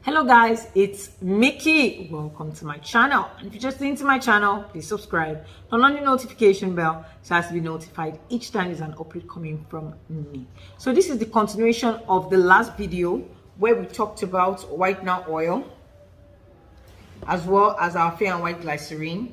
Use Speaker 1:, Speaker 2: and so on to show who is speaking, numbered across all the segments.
Speaker 1: Hello guys, it's Mickey. Welcome to my channel. And if you're just into my channel, please subscribe. Turn on the notification bell so as to be notified each time there's an upload coming from me. So this is the continuation of the last video where we talked about whitener oil as well as our fair and white glycerin.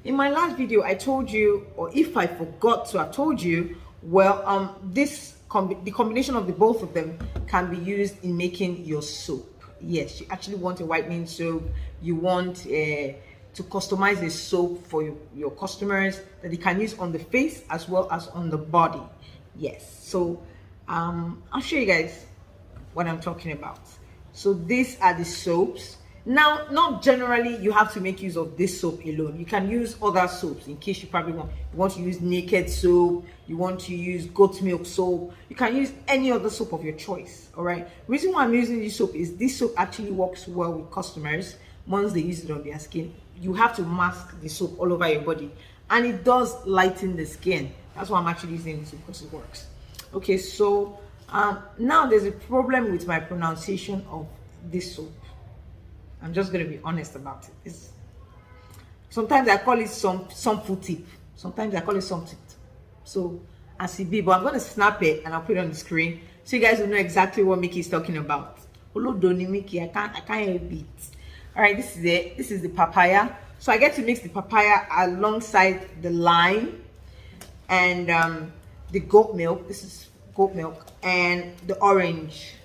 Speaker 1: In my last video, I told you, or if I forgot to, I told you, the combination of the both of them can be used in making your soap. Yes, you actually want a whitening soap. You want to customize a soap for your customers that they can use on the face as well as on the body. Yes, so I'll show you guys what I'm talking about. So these are the soaps. Now, not generally you have to make use of this soap alone. You can use other soaps in case you probably want to use naked soap, you want to use goat milk soap. You can use any other soap of your choice. All right, reason why I'm using this soap is this soap actually works well with customers. Once they use it on their skin, you have to mask the soap all over your body, and it does lighten the skin. That's why I'm actually using this, because it works. Okay, so now there's a problem with my pronunciation of this soap. I'm just going to be honest about it. Sometimes I call it some food tip. Sometimes I call it some tip. So as it be, but I'm going to snap it and I'll put it on the screen so you guys will know exactly what Mickey is talking about. Hello, Donny Mickey. I can't help it. All right, this is it. This is the papaya. So I get to mix the papaya alongside the lime and the goat milk. This is goat milk and the orange.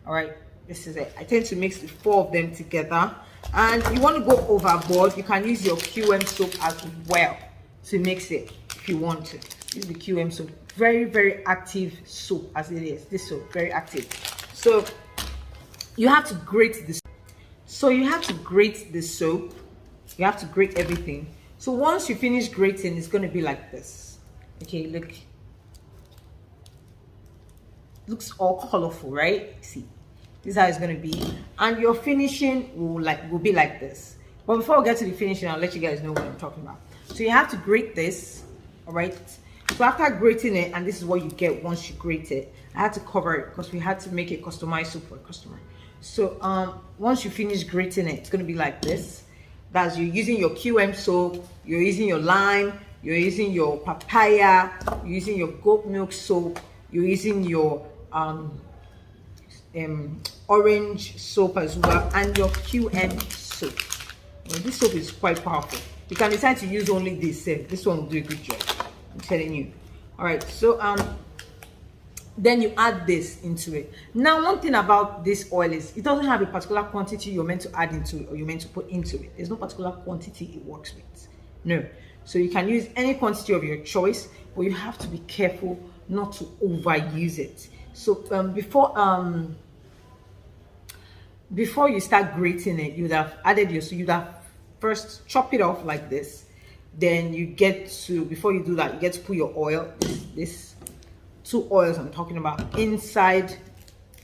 Speaker 1: All right. This is it. I tend to mix the four of them together, and you want to go overboard, you can use your QM soap as well to mix it if you want to. Use the QM soap. Very active soap as it is. This soap, very active. So you have to grate this. So you have to grate the soap. You have to grate everything. So once you finish grating, it's going to be like this. Okay, look. Looks all colorful, right? See. This is how it's going to be, and your finishing will be like this. But before we get to the finishing, I'll let you guys know what I'm talking about. So you have to grate this. All right, so after grating it, and this is what you get once you grate it, I had to cover it because we had to make a customized soup for a customer. So once you finish grating it, it's going to be like this. That's you're using your QM soap, you're using your lime, you're using your papaya, you're using your goat milk soap, you're using your orange soap as well, and your QM soap. Well, this soap is quite powerful. You can decide to use only this. This one will do a good job, I'm telling you. All right, so then you add this into it. Now, one thing about this oil is it doesn't have a particular quantity you're meant to add into it or you're meant to put into it. There's no particular quantity it works with. No, so you can use any quantity of your choice, but you have to be careful not to overuse it. So before you start grating it, you'd have added you'd have first chop it off like this. Then you get to, before you do that, you get to put your oil, this two oils I'm talking about, inside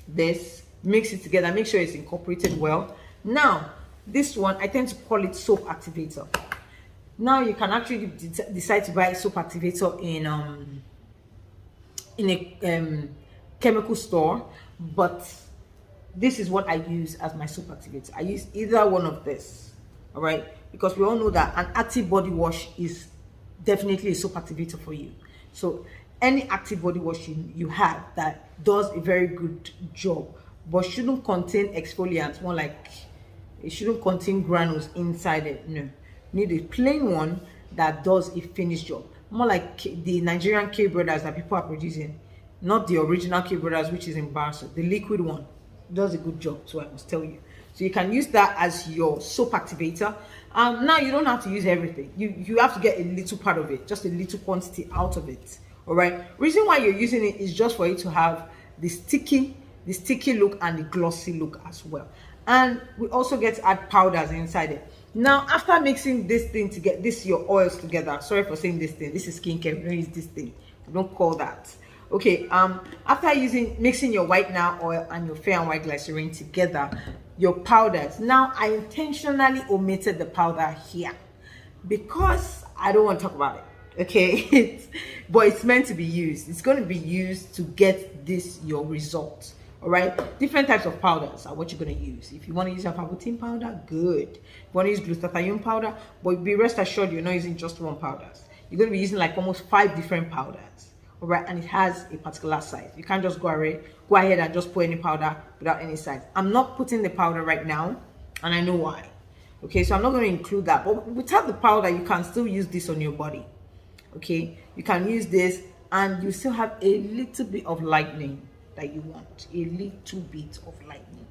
Speaker 1: this. Mix it together, make sure it's incorporated well. Now this one, I tend to call it soap activator. Now you can actually decide to buy soap activator in a chemical store, but this is what I use as my soap activator. I use either one of this, all right, because we all know that an active body wash is definitely a soap activator for you. So any active body wash you have that does a very good job, but shouldn't contain exfoliants, more like it shouldn't contain granules inside it. No, you need a plain one that does a finished job, more like the Nigerian K brothers that people are producing. Not the original K brothers, which is in Barso. The liquid one does a good job, so I must tell you. So you can use that as your soap activator. Now you don't have to use everything. You have to get a little part of it, just a little quantity out of it. All right. Reason why you're using it is just for it to have the sticky look and the glossy look as well. And we also get to add powders inside it. Now, after mixing this thing to get your oils together, sorry for saying this thing. This is skincare. We don't use this thing. We don't call that. Okay, after mixing your whitener oil and your fair and white glycerin together, your powders. Now I intentionally omitted the powder here because I don't want to talk about it. Okay, but it's meant to be used. It's going to be used to get your result. All right, different types of powders are what you're going to use. If you want to use alpha-butane powder, good. If you want to use glutathione powder, but be rest assured you're not using just one powder. You're going to be using like almost 5 different powders. All right, and it has a particular size. You can't just go ahead and just put any powder without any size. I'm not putting the powder right now, and I know why. Okay, so I'm not going to include that, but without the powder, you can still use this on your body. Okay, you can use this, and you still have a little bit of lightening that you want, a little bit of lightening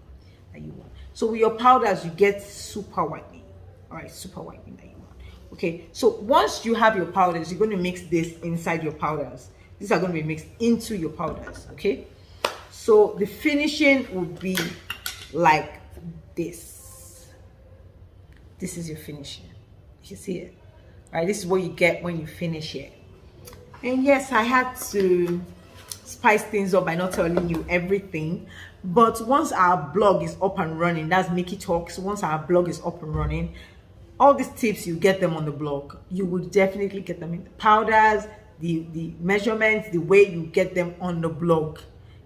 Speaker 1: that you want. So with your powders, you get super whitening. All right, super whitening that you want. Okay, so once you have your powders, you're going to mix this inside your powders. These are going to be mixed into your powders. Okay, so the finishing would be like this. This is your finishing. You can see it. All right, this is what you get when you finish it. And yes, I had to spice things up by not telling you everything, but once our blog is up and running, that's Mickey Talks. Once our blog is up and running, all these tips, you get them on the blog. You will definitely get them in the powders, the measurements, the way you get them on the blog.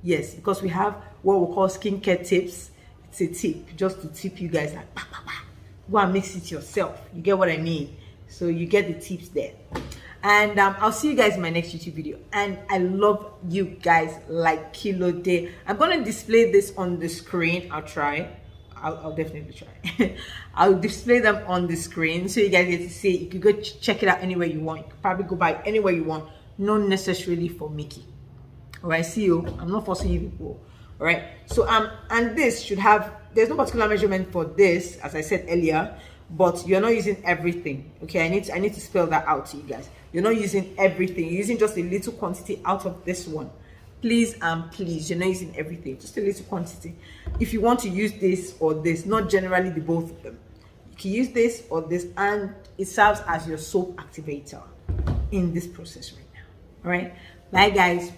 Speaker 1: Yes, because we have what we call skincare tips. It's a tip just to tip you guys, like go and mix it yourself. You get what I mean? So you get the tips there. And I'll see you guys in my next YouTube video. And I love you guys like Kilo Day. I'm going to display this on the screen. I'll try. I'll definitely try. I'll display them on the screen so you guys get to see. You can go check it out anywhere you want. You can probably go buy anywhere you want. Not necessarily for Mickey. All right, see you. I'm not forcing you people. All right. So and this should have. There's no particular measurement for this, as I said earlier. But you're not using everything. Okay, I need to spell that out to you guys. You're not using everything. You're using just a little quantity out of this one. Please please, you're not using everything, just a little quantity. If you want to use this or this, not generally the both of them, you can use this or this, and it serves as your soap activator in this process right now. All right, bye guys.